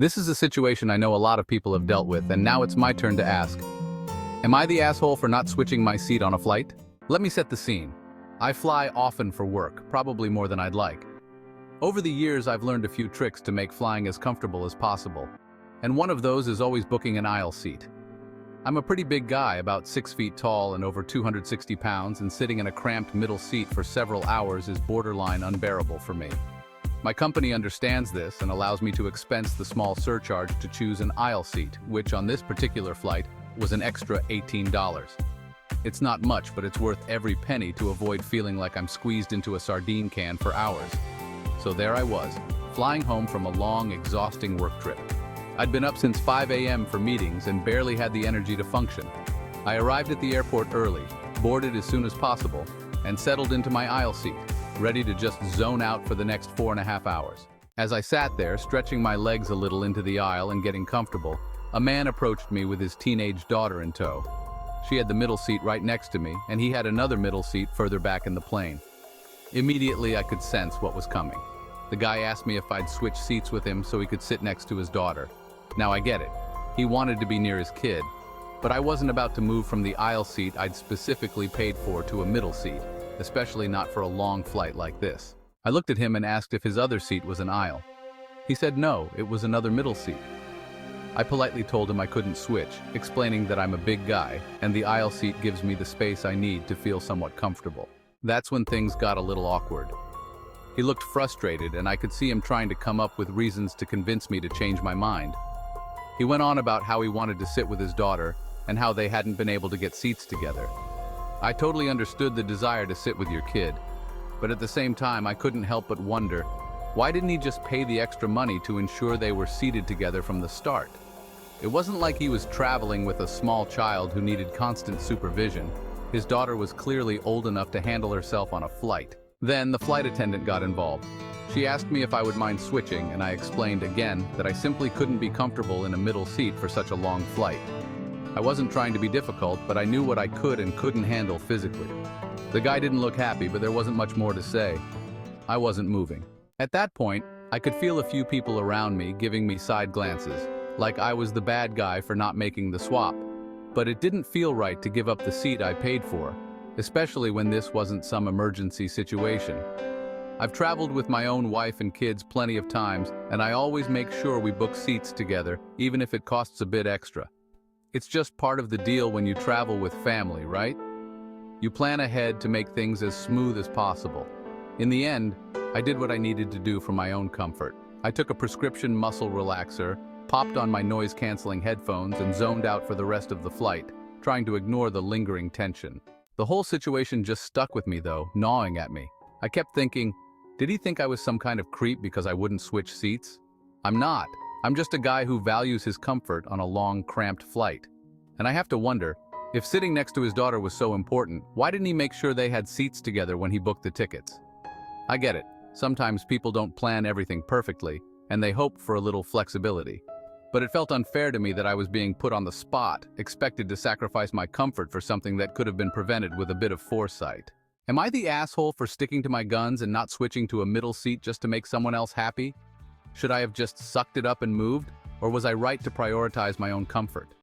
This is a situation I know a lot of people have dealt with, and now it's my turn to ask. Am I the asshole for not switching my seat on a flight? Let me set the scene. I fly often for work, probably more than I'd like. Over the years, I've learned a few tricks to make flying as comfortable as possible, and one of those is always booking an aisle seat. I'm a pretty big guy, about 6 feet tall and over 260 pounds, and sitting in a cramped middle seat for several hours is borderline unbearable for me. My company understands this and allows me to expense the small surcharge to choose an aisle seat, which on this particular flight was an extra $18. It's not much, but it's worth every penny to avoid feeling like I'm squeezed into a sardine can for hours. So there I was, flying home from a long, exhausting work trip. I'd been up since 5 a.m. for meetings and barely had the energy to function. I arrived at the airport early, boarded as soon as possible, and settled into my aisle seat, ready to just zone out for the next 4.5 hours. As I sat there, stretching my legs a little into the aisle and getting comfortable, a man approached me with his teenage daughter in tow. She had the middle seat right next to me, and he had another middle seat further back in the plane. Immediately, I could sense what was coming. The guy asked me if I'd switch seats with him so he could sit next to his daughter. Now I get it. He wanted to be near his kid, but I wasn't about to move from the aisle seat I'd specifically paid for to a middle seat, especially not for a long flight like this. I looked at him and asked if his other seat was an aisle. He said no, it was another middle seat. I politely told him I couldn't switch, explaining that I'm a big guy, and the aisle seat gives me the space I need to feel somewhat comfortable. That's when things got a little awkward. He looked frustrated, and I could see him trying to come up with reasons to convince me to change my mind. He went on about how he wanted to sit with his daughter, and how they hadn't been able to get seats together. I totally understood the desire to sit with your kid, but at the same time I couldn't help but wonder, why didn't he just pay the extra money to ensure they were seated together from the start? It wasn't like he was traveling with a small child who needed constant supervision. His daughter was clearly old enough to handle herself on a flight. Then the flight attendant got involved. She asked me if I would mind switching, and I explained again that I simply couldn't be comfortable in a middle seat for such a long flight. I wasn't trying to be difficult, but I knew what I could and couldn't handle physically. The guy didn't look happy, but there wasn't much more to say. I wasn't moving. At that point, I could feel a few people around me giving me side glances, like I was the bad guy for not making the swap. But it didn't feel right to give up the seat I paid for, especially when this wasn't some emergency situation. I've traveled with my own wife and kids plenty of times, and I always make sure we book seats together, even if it costs a bit extra. It's just part of the deal when you travel with family, right? You plan ahead to make things as smooth as possible. In the end, I did what I needed to do for my own comfort. I took a prescription muscle relaxer, popped on my noise-canceling headphones, and zoned out for the rest of the flight, trying to ignore the lingering tension. The whole situation just stuck with me though, gnawing at me. I kept thinking, did he think I was some kind of creep because I wouldn't switch seats? I'm not. I'm just a guy who values his comfort on a long, cramped flight. And I have to wonder, if sitting next to his daughter was so important, why didn't he make sure they had seats together when he booked the tickets? I get it. Sometimes people don't plan everything perfectly, and they hope for a little flexibility. But it felt unfair to me that I was being put on the spot, expected to sacrifice my comfort for something that could have been prevented with a bit of foresight. Am I the asshole for sticking to my guns and not switching to a middle seat just to make someone else happy? Should I have just sucked it up and moved, or was I right to prioritize my own comfort?